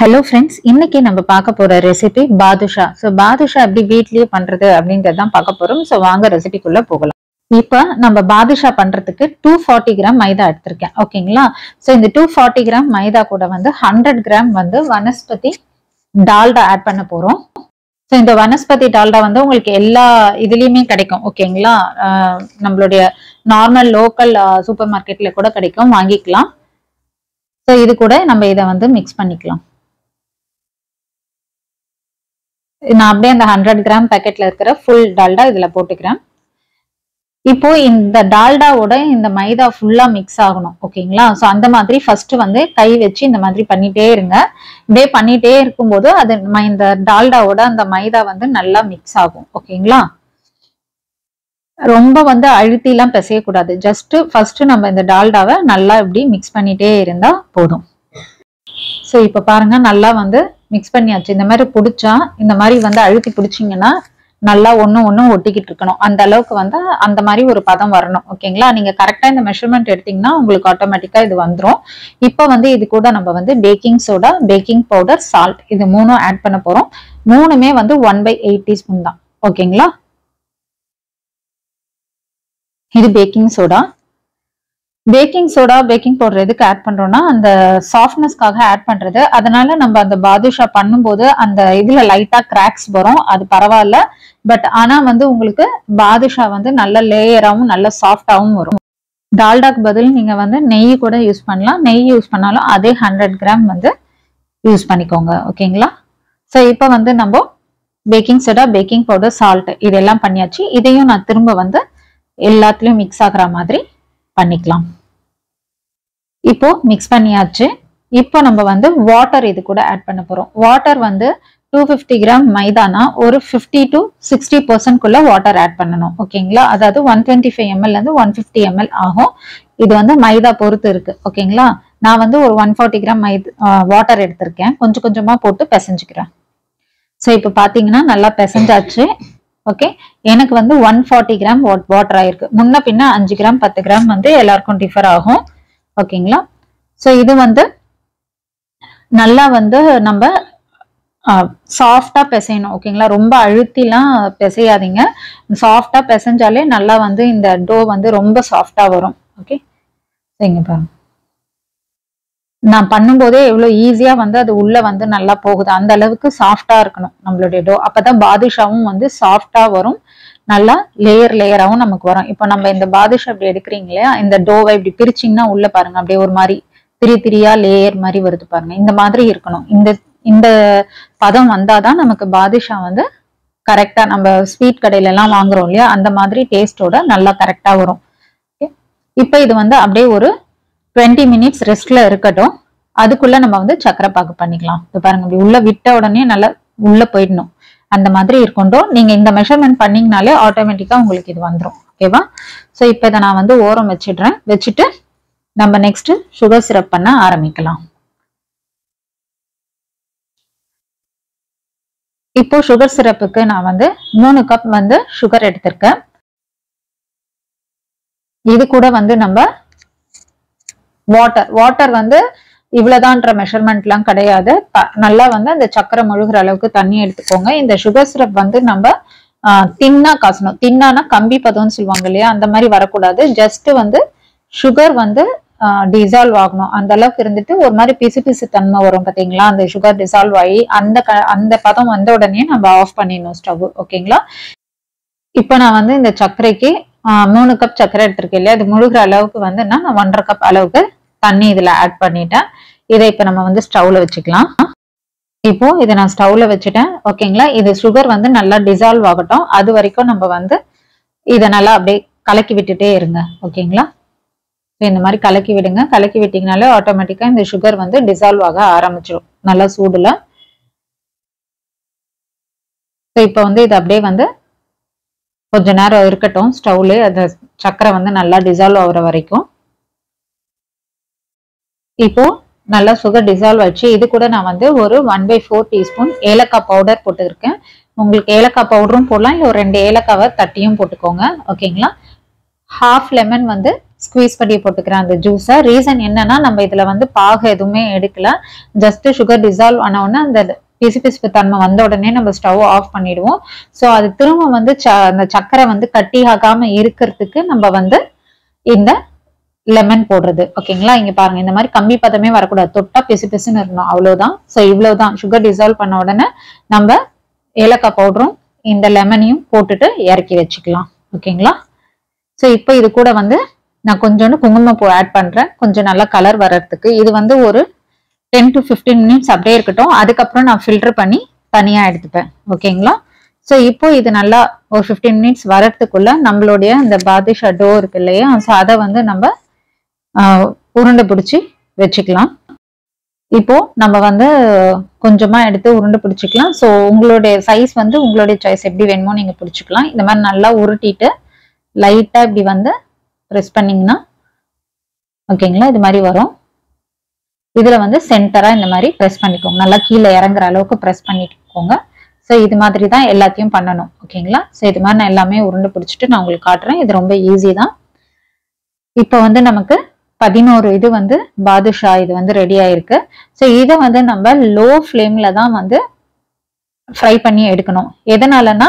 Hello friends, இன்னைக்கு நம்ம பார்க்க போற ரெசிபி பாதுஷா. So பாதுஷா எப்படி வீட்லயே பண்றது அப்படிங்கறத தான் பார்க்க போறோம். So வாங்க ரெசிபிக்குள்ள போகலாம். இப்போ நம்ம பாதுஷா பண்றதுக்கு 240 கிராம் மைதா எடுத்திருக்கேன். ஓகேங்களா? So இந்த 240 கிராம் மைதா கூட வந்து 100 கிராம் வந்து வனஸ்பதி டால்டா ஆட் பண்ண போறோம். So இந்த வனஸ்பதி டால்டா வந்து உங்களுக்கு எல்லா இதுலயுமே கிடைக்கும். ஓகேங்களா? நம்மளுடைய நார்மல் லோக்கல் சூப்பர் மார்க்கெட்ல கூட கிடைக்கும், வாங்கிக்கலாம். So இது கூட நம்ம இதை வந்து மிக்ஸ் பண்ணிக்கலாம். நான் அப்படியே அந்த 100 கிராம் பேக்கெட்ல இருக்கிற ஃபுல் டால்டா இதுல போட்டுக்கிறேன். இப்போ இந்த டால்டாவோட இந்த மைதா ஃபுல்லா மிக்ஸ் ஆகணும். ஓகேங்களா? சோ அந்த மாதிரி ஃபர்ஸ்ட் வந்து கை வச்சு இந்த மாதிரி பண்ணிட்டே இருங்க. இப்படியே பண்ணிட்டே இருக்கும்போது அது இந்த டால்டாவோட அந்த மைதா வந்து நல்லா மிக்ஸ் ஆகும். ஓகேங்களா? ரொம்ப வந்து அழுத்தி எல்லாம் பிசையக்கூடாது. ஜஸ்ட் ஃபர்ஸ்ட் நம்ம இந்த டால்டாவை நல்லா இப்படி மிக்ஸ் பண்ணிட்டே இருந்தா போதும். சோ இப்ப பாருங்க, நல்லா வந்து மிக்ஸ் பண்ணியாச்சு. இந்த மாதிரி பிடிச்சா, இந்த மாதிரி வந்து அழுத்தி பிடிச்சிங்கன்னா நல்லா ஒன்னும் ஒட்டிக்கிட்டு இருக்கணும். அந்த அளவுக்கு வந்து அந்த மாதிரி ஒரு பதம் வரணும். ஓகேங்களா? நீங்க கரெக்டா இந்த மெஷர்மெண்ட் எடுத்தீங்கன்னா உங்களுக்கு ஆட்டோமேட்டிக்கா இது வந்துடும். இப்ப வந்து இது கூட நம்ம வந்து baking soda, baking powder, salt இது மூணும் ஆட் பண்ண போறோம். மூணுமே வந்து 1/8 டீஸ்பூன் தான். ஓகேங்களா? இது baking soda. Baking soda, baking powder எதுக்கு ஆட் பண்றோம்னா அந்த சாஃப்ட்னஸ்க்காக ஆட் பண்றது. அதனால நம்ம அந்த பாதுஷா பண்ணும்போது அந்த இதுல லைட்டா கிராக்ஸ் வரும், அது பரவாயில்ல. பட் ஆனா வந்து உங்களுக்கு பாதுஷா வந்து நல்ல லேயராகவும் நல்ல சாஃப்டாகவும் வரும். டால்டாக்கு பதில் நீங்க வந்து நெய் கூட யூஸ் பண்ணலாம். நெய் யூஸ் பண்ணாலும் அதே 100 கிராம் வந்து யூஸ் பண்ணிக்கோங்க. ஓகேங்களா? ஸோ இப்போ வந்து நம்ம baking soda, baking powder, salt இதெல்லாம் பண்ணியாச்சு. இதையும் நான் திரும்ப வந்து எல்லாத்துலயும் மிக்ஸ் ஆகுற மாதிரி பண்ணிக்கலாம். இப்போ மிக்ஸ் பண்ணியாச்சு. இப்போ நம்ம வந்து வாட்டர் இது கூட ஆட் பண்ண போறோம். வாட்டர் வந்து 250 கிராம் மைதானா ஒரு 50 to 60% குள்ள வாட்டர் ஆட் பண்ணணும். ஓகேங்களா? அதாவது 125 ml இருந்து 150 ml ஆகும். இது வந்து மைதா பொறுத்து இருக்கு. ஓகேங்களா? நான் வந்து ஒரு 140 கிராம் வாட்டர் எடுத்திருக்கேன். கொஞ்சம் கொஞ்சமா போட்டு பிசைஞ்சுக்கிறேன். ஸோ இப்போ பாத்தீங்கன்னா நல்லா பிசைஞ்சாச்சு. ஓகே, எனக்கு வந்து 140 கிராம் வாட்டர் ஆயிருக்கு. முன்ன பின்ன 5 கிராம் 10 கிராம் வந்து எல்லாருக்கும் டிஃபர் ஆகும். ஓகேங்களா? ஸோ இது வந்து நல்லா வந்து நம்ம சாஃப்டா பிசையணும். ஓகேங்களா? ரொம்ப அழுத்திலாம் பிசையாதீங்க. சாஃப்டா பிசைஞ்சாலே நல்லா வந்து இந்த டோ வந்து ரொம்ப சாஃப்டா வரும். ஓகே, இங்க பாருங்க, நான் பண்ணும்போதே எவ்வளவு ஈஸியா வந்து அது உள்ள வந்து நல்லா போகுது. அந்த அளவுக்கு சாஃப்டா இருக்கணும் நம்மளுடைய டோ. அப்பதான் பாதுஷாவும் வந்து சாஃப்டா வரும், நல்லா லேயராகவும் நமக்கு வரும். இப்போ நம்ம இந்த பாதுஷா இப்படி எடுக்கிறீங்க இல்லையா, இந்த டோவை இப்படி பிரிச்சிங்கன்னா உள்ள பாருங்க அப்படியே ஒரு மாதிரி திரியா லேயர் மாதிரி வருது பாருங்க. இந்த மாதிரி இருக்கணும். இந்த பதம் வந்தாதான் நமக்கு பாதுஷா வந்து கரெக்டா நம்ம ஸ்வீட் கடையில எல்லாம் வாங்குறோம் இல்லையா, அந்த மாதிரி டேஸ்டோட நல்லா கரெக்டா வரும். இப்போ இது வந்து அப்படியே ஒரு 20 மினிட்ஸ் ரெஸ்ட்ல இருக்கட்டும். அதுக்குள்ள நம்ம வந்து சக்கரை பாகு பண்ணிக்கலாம். இது பாருங்க, இப்படி உள்ள விட்ட உடனே நல்லா உள்ள போயிடணும். அந்த மாதிரி இருக்கட்டும். நீங்க இந்த மெஷர்மெண்ட் பண்ணீங்கனாலே ஆட்டோமேட்டிக்கா உங்களுக்கு இது வந்துடும். ஓகேவா? ஸோ இப்போ இதை நான் வந்து ஓரம் வச்சிடுறேன். வச்சுட்டு நம்ம நெக்ஸ்ட் சுகர் சிரப் பண்ண ஆரம்பிக்கலாம். இப்போ சுகர் சிரப்புக்கு நான் வந்து 3 கப் வந்து சுகர் எடுத்திருக்கேன். இது கூட வந்து நம்ம வாட்டர் வந்து இவ்வளவுதான்ற மெஷர்மெண்ட் எல்லாம் கிடையாது. நல்லா வந்து அந்த சக்கரை முழுகிற அளவுக்கு தண்ணி எடுத்துக்கோங்க. இந்த சுகர் சிரப் வந்து நம்ம தின்னா காசணும். தின்னானா கம்பி பதம்னு சொல்லுவாங்க இல்லையா, அந்த மாதிரி வரக்கூடாது. ஜஸ்ட் வந்து சுகர் வந்து டிசால்வ் ஆகணும். அந்த அளவுக்கு இருந்துட்டு ஒரு மாதிரி பிசு தன்மை வரும் பாத்தீங்களா, அந்த சுகர் டிசால்வ் ஆகி அந்த பதம் வந்த உடனே நம்ம ஆஃப் பண்ணிடணும் ஸ்டவ். ஓகேங்களா? இப்ப நான் வந்து இந்த சர்க்கரைக்கு 3 கப் சர்க்கரை எடுத்திருக்கேன் இல்லையா, அது முழுகிற அளவுக்கு வந்து நான் 1.5 கப் அளவுக்கு தண்ணி இதுல ஆட் பண்ணிட்டேன். இதை இப்ப நம்ம வந்து ஸ்டவ்ல வச்சுக்கலாம். இப்போ இதை நான் ஸ்டவ்ல வச்சுட்டேன். ஓகேங்களா? இது சுகர் வந்து நல்லா டிசால்வ் ஆகட்டும். அது வரைக்கும் நம்ம வந்து இதை நல்லா அப்படியே கலக்கி விட்டுட்டே இருங்க. ஓகேங்களா? இந்த மாதிரி கலக்கி விடுங்க. கலக்கி விட்டீங்கனாலே ஆட்டோமேட்டிக்கா இந்த சுகர் வந்து டிசால்வ் ஆக ஆரம்பிச்சிடும் நல்லா சூடுல. இப்ப வந்து இது அப்படியே வந்து கொஞ்ச நேரம் இருக்கட்டும் ஸ்டவ்ல. அந்த சக்கரை வந்து நல்லா டிசால்வ் ஆகுற வரைக்கும். இப்போ நல்லா சுகர் டிசால்வ் ஆச்சு. இது கூட நான் வந்து ஒரு 1/4 டீஸ்பூன் ஏலக்காய் பவுடர் போட்டுருக்கேன். உங்களுக்கு ஏலக்காய் பவுடரும் போடலாம், இல்லை ஒரு 2 ஏலக்காவை தட்டியும் போட்டுக்கோங்க. ஓகேங்களா? 1/2 லெமன் வந்து ஸ்குவீஸ் பண்ணி போட்டுக்கிறேன் அந்த ஜூஸை. ரீசன் என்னன்னா நம்ம இதுல வந்து பாகு எதுவுமே எடுக்கல, ஜஸ்ட் சுகர் டிசால்வ் ஆன உடனே அந்த பிசுபிசுப்பு தன்மை வந்த உடனே நம்ம ஸ்டவ் ஆஃப் பண்ணிடுவோம். ஸோ அது திரும்ப வந்து அந்த சக்கரை வந்து கட்டி ஆகாம இருக்கிறதுக்கு நம்ம வந்து இந்த லெமன் போடுறது. ஓகேங்களா, இங்க பாருங்க இந்த மாதிரி கம்மி பதமே வரக்கூடாது, தொட்டா பிசு பிசுன்னு இருக்கணும், அவ்வளவுதான். ஸோ இவ்வளவுதான். சுகர் டிசால்வ் பண்ண உடனே நம்ம ஏலக்காய் பவுடரும் இந்த லெமனையும் போட்டுட்டு இறக்கி வச்சுக்கலாம். ஓகேங்களா, ஸோ இப்போ இது கூட வந்து நான் கொஞ்சோண்டு குங்குமப்பூ ஆட் பண்றேன், கொஞ்சம் நல்லா கலர் வர்றதுக்கு. இது வந்து ஒரு 10 to 15 மினிட்ஸ் அப்படியே இருக்கட்டும். அதுக்கப்புறம் நான் ஃபில்டர் பண்ணி தனியா எடுத்துப்பேன். ஓகேங்களா, ஸோ இப்போ இது நல்லா ஒரு 15 மினிட்ஸ் வரத்துக்குள்ள நம்மளுடைய இந்த பாதுஷா டோ இருக்கு இல்லையா, ஸோ அதை வந்து நம்ம உருண்டை பிடிச்சி வச்சுக்கலாம். இப்போ நம்ம வந்து கொஞ்சமா எடுத்து உருண்டை பிடிச்சிக்கலாம். ஸோ உங்களுடைய சைஸ் வந்து உங்களுடைய சாய்ஸ், எப்படி வேணுமோ நீங்க பிடிச்சிக்கலாம். இந்த மாதிரி நல்லா உருட்டிட்டு லைட்டா இப்படி வந்து ப்ரெஸ் பண்ணீங்கன்னா ஓகேங்களா இது மாதிரி வரும். இதுல வந்து சென்டரா இந்த மாதிரி ப்ரெஸ் பண்ணிக்கோங்க, நல்லா கீழே இறங்குற அளவுக்கு ப்ரெஸ் பண்ணிக்கோங்க. ஸோ இது மாதிரி தான் எல்லாத்தையும் பண்ணணும். ஓகேங்களா, ஸோ இது மாதிரி நான் எல்லாமே உருண்டை பிடிச்சிட்டு நான் உங்களுக்கு காட்டுறேன். இது ரொம்ப ஈஸி தான். இப்போ வந்து நமக்கு 11 இது வந்து பாதுஷா இது வந்து ரெடி ஆயிருக்கு. ஸோ இதை வந்து நம்ம லோ ஃப்ளேம்ல தான் வந்து ஃப்ரை பண்ணி எடுக்கணும். எதனாலனா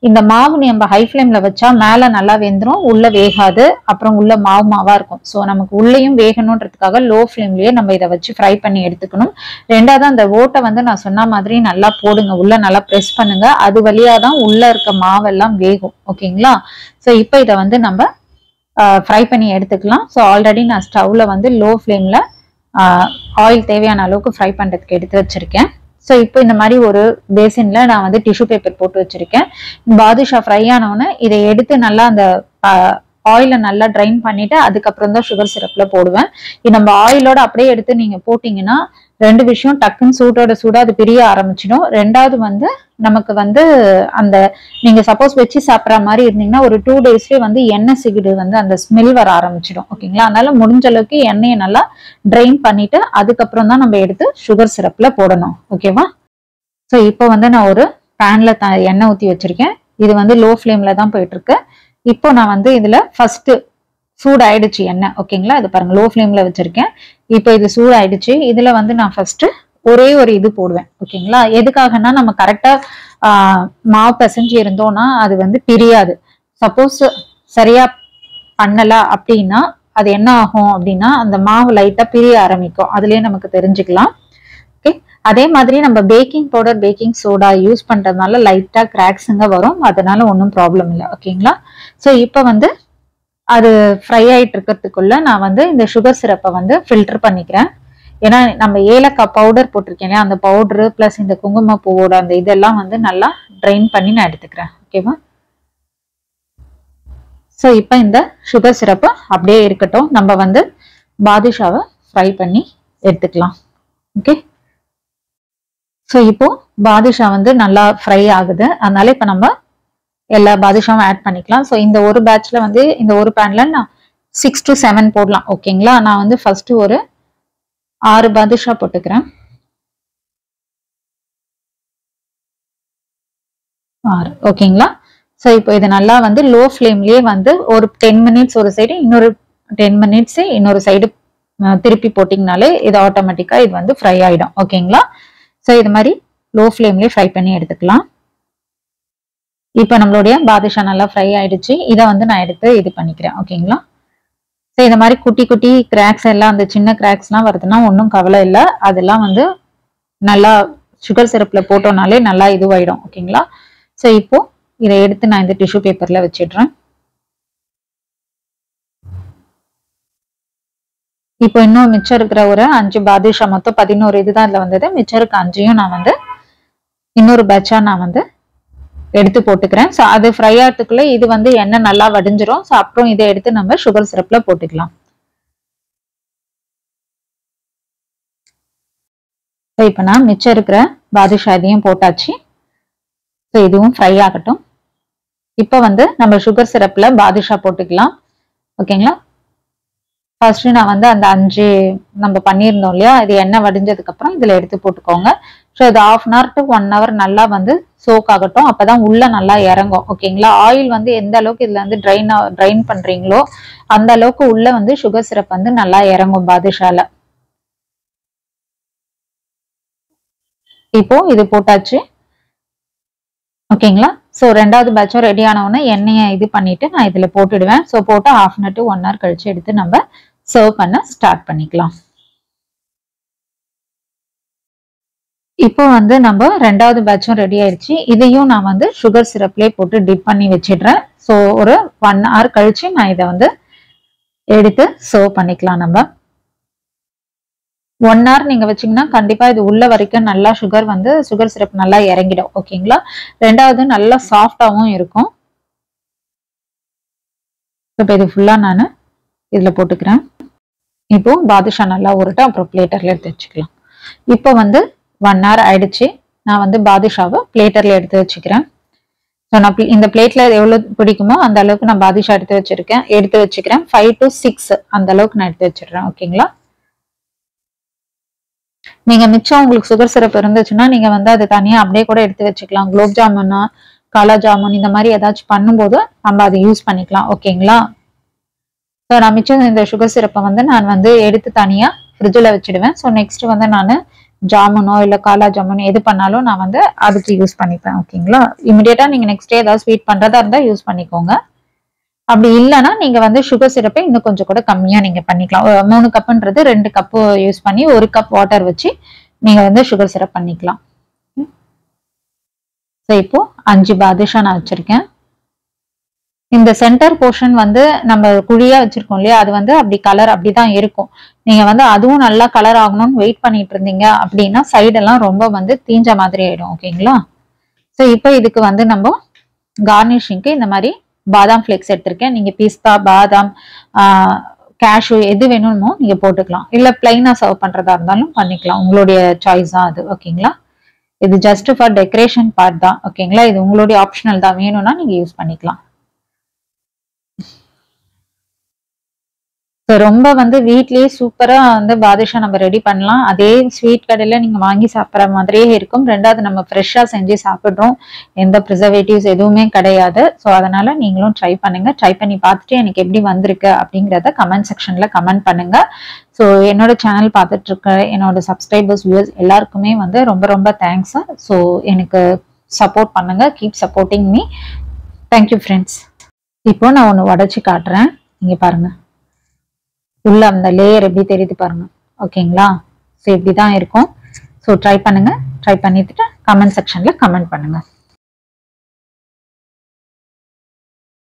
இந்த மாவு நம்ம ஹை ஃப்ளேம்ல வச்சா மேல நல்லா வெந்துடும், உள்ள வேகாது, அப்புறம் உள்ள மாவு மாவா இருக்கும். ஸோ நமக்கு உள்ளேயும் வேகணுன்றதுக்காக லோ ஃப்ளேம்லயே நம்ம இதை வச்சு ஃப்ரை பண்ணி எடுத்துக்கணும். ரெண்டாவது அந்த ஓட்டை வந்து நான் சொன்ன மாதிரி நல்லா போடுங்க, உள்ள நல்லா ப்ரெஸ் பண்ணுங்க, அது வழியா தான் உள்ள இருக்க மாவெல்லாம் வேகும். ஓகேங்களா, ஸோ இப்போ இதை வந்து நம்ம ஃப்ரை பண்ணி எடுத்துக்கலாம். ஸோ ஆல்ரெடி நான் ஸ்டவ்ல வந்து லோ ஃப்ளேம்ல ஆயில் தேவையான அளவுக்கு ஃப்ரை பண்றதுக்கு எடுத்து வச்சிருக்கேன். ஸோ இப்போ இந்த மாதிரி ஒரு பேசின்ல நான் வந்து டிஷ்யூ பேப்பர் போட்டு வச்சிருக்கேன். பாதுஷா ஃப்ரை ஆனவுடனே இதை எடுத்து நல்லா அந்த ஆயில நல்லா ட்ரைன் பண்ணிட்டு அதுக்கப்புறம் தான் சுகர் சிரப்ல போடுவேன். இது நம்ம ஆயிலோட அப்படியே எடுத்து நீங்க போட்டீங்கன்னா ரெண்டு விஷயம், டக்குன்னு சூட்டோட சூடா அது பிரிய ஆரம்பிச்சிடும். ரெண்டாவது வந்து நமக்கு வந்து அந்த நீங்க சப்போஸ் வச்சு சாப்பிட்ற மாதிரி இருந்தீங்கன்னா ஒரு 2 டேஸ்லயே வந்து எண்ணெய் சிகிடு வந்து அந்த ஸ்மெல் வர ஆரம்பிச்சிடும். ஓகேங்களா, அதனால முடிஞ்ச அளவுக்கு எண்ணெயை நல்லா ட்ரைன் பண்ணிட்டு அதுக்கப்புறம் தான் நம்ம எடுத்து சுகர் சிரப்ல போடணும். ஓகேவா, ஸோ இப்போ வந்து நான் ஒரு பேன்ல எண்ணெய் ஊற்றி வச்சிருக்கேன். இது வந்து லோ ஃப்ளேம்ல தான் போயிட்டு இருக்கு. இப்போ நான் வந்து இதுல ஃபர்ஸ்ட் சூடு ஆயிடுச்சு எண்ணெய். ஓகேங்களா, இது பாருங்க லோ ஃப்ளேம்ல வச்சிருக்கேன். இப்போ இது சூடு ஆயிடுச்சு. இதுல வந்து நான் ஃபர்ஸ்ட் ஒரே ஒரு இது போடுவேன். ஓகேங்களா, எதுக்காகனா நம்ம கரெக்டா மாவு பிசைஞ்சு இருந்தோம்னா அது வந்து பிரியாது. சப்போஸ் சரியா பண்ணல அப்படின்னா அது என்ன ஆகும் அப்படின்னா அந்த மாவு லைட்டா பிரிய ஆரம்பிக்கும், அதுலயே நமக்கு தெரிஞ்சுக்கலாம். ஓகே, அதே மாதிரி நம்ம baking powder baking soda use பண்றதுனால லைட்டா கிராக்ஸுங்க வரும், அதனால ஒன்றும் ப்ராப்ளம் இல்லை. ஓகேங்களா, ஸோ இப்போ வந்து அது ஃப்ரை ஆயிட்டு இருக்கிறதுக்குள்ள நான் வந்து இந்த சுகர் சிரப்பை வந்து ஃபில்டர் பண்ணிக்கிறேன். ஏன்னா நம்ம ஏலக்காய் பவுடர் போட்டிருக்கேன், அந்த பவுடரு பிளஸ் இந்த குங்குமப்பூவோட அந்த இதெல்லாம் வந்து நல்லா ட்ரைன் பண்ணி நான் எடுத்துக்கிறேன். ஓகேவா, ஸோ இப்போ இந்த சுகர் சிரப்பு அப்படியே இருக்கட்டும், நம்ம வந்து பாதுஷாவை ஃப்ரை பண்ணி எடுத்துக்கலாம். ஓகே, ஸோ இப்போ பாதுஷா வந்து நல்லா ஃப்ரை ஆகுது, அதனால இப்போ நம்ம எல்லா பாதுஷாவும் ஆட் பண்ணிக்கலாம். ஸோ இந்த ஒரு பேட்ச்ல வந்து இந்த ஒரு பேன்ல நான் 6 to 7 போடலாம். ஓகேங்களா, நான் வந்து ஃபர்ஸ்ட் ஒரு 6 பாதுஷா போட்டுக்கிறேன். 6. ஓகேங்களா, ஸோ இப்போ இது நல்லா வந்து லோ ஃப்ளேம்லயே வந்து ஒரு 10 மினிட்ஸ் ஒரு சைடு, இன்னொரு 10 மினிட்ஸ் இன்னொரு சைடு திருப்பி போட்டிங்கனாலே இது ஆட்டோமேட்டிக்கா இது வந்து ஃப்ரை ஆயிடும். ஓகேங்களா, ஸோ இது மாதிரி லோ ஃப்ளேம்லயே ஃப்ரை பண்ணி எடுத்துக்கலாம். இப்போ நம்மளுடைய பாதுஷா நல்லா ஃப்ரை ஆயிடுச்சு. இதை வந்து நான் எடுத்து இது பண்ணிக்கிறேன். ஓகேங்களா, ஸோ இந்த மாதிரி குட்டி குட்டி கிராக்ஸ் எல்லாம் அந்த சின்ன கிராக்ஸ்லாம் வருதுன்னா ஒன்றும் கவலை இல்லை, அதெல்லாம் வந்து நல்லா சுகர் சிரப்ல போட்டோம்னாலே நல்லா இதுவாயிடும். ஓகேங்களா, ஸோ இப்போ இதை எடுத்து நான் இந்த டிஷ்யூ பேப்பர்ல வச்சிடுறேன். இப்போ இன்னும் மிச்சம் இருக்கிற ஒரு 5 பாதுஷா, மொத்தம் 11 இதுதான் இதுல வந்தது. மிச்சம் இருக்க 5ஐயும் நான் வந்து இன்னொரு பேட்சா நான் வந்து எடுத்து போட்டுக்கிறேன். ஸோ அது ஃப்ரை ஆகிறதுக்குள்ள இது வந்து எண்ணெய் நல்லா வடிஞ்சிரும். ஸோ அப்புறம் இதை எடுத்து நம்ம சுகர் சிரப்ல போட்டுக்கலாம். ஸோ இப்போ நான் மிச்சம் இருக்கிற பாதுஷா இதையும் போட்டாச்சு. ஸோ இதுவும் ஃப்ரை ஆகட்டும். இப்போ வந்து நம்ம சுகர் சிரப்ல பாதுஷா போட்டுக்கலாம். ஓகேங்களா, ஃபர்ஸ்ட் நான் வந்து அந்த 5 நம்ம பண்ணியிருந்தோம் இல்லையா, இது எண்ணெய் வடிஞ்சதுக்கு அப்புறம் இதுல எடுத்து போட்டுக்கோங்க. ஸோ இது 1/2 hour to 1 hour நல்லா வந்து சோக் ஆகட்டும். அப்பதான் உள்ள நல்லா இறங்கும். ஓகேங்களா. ஆயில் வந்து எந்த அளவுக்கு இதுல வந்து ட்ரைன் பண்றீங்களோ அந்த அளவுக்கு உள்ள வந்து சுகர் சிரப் வந்து நல்லா இறங்கும் பாதுஷால. இப்போ இது போட்டாச்சு. ஓகேங்களா. ஸோ 2வது பேட்சும் ரெடி ஆனவுடனே எண்ணெயை இது பண்ணிட்டு நான் இதுல போட்டுடுவேன். ஸோ போட்டு 1/2 hour to 1 hour கழிச்சு எடுத்து நம்ம சர்வ் பண்ண ஸ்டார்ட் பண்ணிக்கலாம். இப்போ வந்து நம்ம 2வது பேட்சும் ரெடி ஆயிடுச்சு. இதையும் நான் வந்து சுகர் சிரப்லேயே போட்டு டிப் பண்ணி வச்சிடுறேன். ஸோ ஒரு 1 hour கழிச்சு நான் இதை வந்து எடுத்து சர்வ் பண்ணிக்கலாம். நம்ம 1 hour நீங்க வச்சீங்கன்னா கண்டிப்பா இது உள்ள வரைக்கும் நல்லா சுகர் சிரப் நல்லா இறங்கிடும். ஓகேங்களா. 2வது நல்லா சாஃப்டாவும் இருக்கும். இப்போ இது ஃபுல்லா நான் இதுல போட்டுக்கிறேன். இப்போ பாதுஷா நல்லா உருட்டு அப்புறம் பிளேட்டர்ல எடுத்து வச்சுக்கலாம். இப்போ வந்து 1 hour ஆயிடுச்சு. நான் வந்து பாதுஷாவை பிளேட்டர்ல எடுத்து வச்சுக்கிறேன். ஸோ நான் இந்த பிளேட்ல எவ்வளவு பிடிக்குமோ அந்த அளவுக்கு நான் பாதுஷா எடுத்து வச்சுக்கிறேன். 5 to 6 அந்த அளவுக்கு நான் எடுத்து வச்சிடுறேன். ஓகேங்களா. நீங்க மிச்சம் உங்களுக்கு சுகர் சிரப் இருந்துச்சுன்னா நீங்க வந்து அது தனியா அப்படியே கூட எடுத்து வச்சுக்கலாம். குலோப் ஜாமுன், காலா ஜாமுன் இந்த மாதிரி ஏதாச்சும் பண்ணும்போது நம்ம அதை யூஸ் பண்ணிக்கலாம். ஓகேங்களா. ஸோ நான் மிச்சம் இந்த சுகர் சிரப்பை வந்து நான் வந்து எடுத்து தனியா ஃப்ரிட்ஜில் வச்சிடுவேன். ஸோ நெக்ஸ்ட் வந்து நான் ஜாமுனோ இல்லை காலா ஜாமுனோ எது பண்ணாலும் நான் வந்து அதுக்கு யூஸ் பண்ணிப்பேன். ஓகேங்களா. இமிடியேட்டா நீங்க நெக்ஸ்ட் டே ஏதாவது ஸ்வீட் பண்றதா இருந்தா யூஸ் பண்ணிக்கோங்க. அப்படி இல்லைன்னா நீங்க வந்து சுகர் சிரப்பை இன்னும் கொஞ்சம் கூட கம்மியா நீங்க பண்ணிக்கலாம். 3 கப்புன்றது 2 கப்பு யூஸ் பண்ணி 1 கப் வாட்டர் வச்சு நீங்க வந்து சுகர் சிரப் பண்ணிக்கலாம். ஸோ இப்போ 5 பாதுஷா நான் வச்சிருக்கேன். இந்த சென்டர் போர்ஷன் வந்து நம்ம குழியா வச்சிருக்கோம் இல்லையா, அது வந்து அப்படி கலர் அப்படிதான் இருக்கும். நீங்க வந்து அதுவும் நல்லா கலர் ஆகணும்னு வெயிட் பண்ணிட்டு இருந்தீங்க அப்படின்னா சைடெல்லாம் ரொம்ப வந்து தீஞ்ச மாதிரி ஆயிடும். ஓகேங்களா. ஸோ இப்போ இதுக்கு வந்து நம்ம கார்னிஷிங்க்கு இந்த மாதிரி பாதாம் ஃபிளேக்ஸ் எடுத்திருக்கேன். நீங்க பிஸ்தா, பாதாம், கேஷ்யூ எது வேணுமோ நீங்க போட்டுக்கலாம். இல்ல பிளைனா சர்வ் பண்றதா இருந்தாலும் பண்ணிக்கலாம். உங்களுடைய சாய்ஸ் தான் அது. ஓகேங்களா. இது ஜஸ்ட் ஃபார் டெக்கரேஷன் பார்ட் தான். ஓகேங்களா. இது உங்களுடைய ஆப்ஷனல் தான். வேணும்னா நீங்க யூஸ் பண்ணிக்கலாம். ரொம்ப வந்து வீட்லயே சூப்பரா வந்து பாதுஷா நம்ம ரெடி பண்ணலாம். அதே ஸ்வீட் கடையில நீங்க வாங்கி சாப்பிட்ற மாதிரியே இருக்கும். 2வது நம்ம ஃப்ரெஷ்ஷா செஞ்சு சாப்பிடுறோம். எந்த ப்ரிசர்வேட்டிவ்ஸ் எதுவுமே கிடையாது. ஸோ அதனால நீங்களும் ட்ரை பண்ணுங்க. ட்ரை பண்ணி பார்த்துட்டு எனக்கு எப்படி வந்திருக்கு அப்படிங்கிறத கமெண்ட் செக்ஷன்ல கமெண்ட் பண்ணுங்க. ஸோ என்னோட சேனல் பார்த்துட்டு இருக்க என்னோட சப்ஸ்கிரைபர்ஸ், வியூவர்ஸ் எல்லாருக்குமே வந்து ரொம்ப ரொம்ப தேங்க்ஸ். ஸோ எனக்கு சப்போர்ட் பண்ணுங்க. Keep supporting me. Thank you friends. இப்போ நான் ஒன்று உடச்சி காட்டுறேன். நீங்க பாருங்க. உள்ள அந்த லேயர் எப்படி தெரியுது பாருங்க. ஓகேங்களா. ஸோ இப்படிதான் இருக்கும். ஸோ ட்ரை பண்ணுங்க. ட்ரை பண்ணிட்டு கமெண்ட் செக்ஷன்ல கமெண்ட் பண்ணுங்க.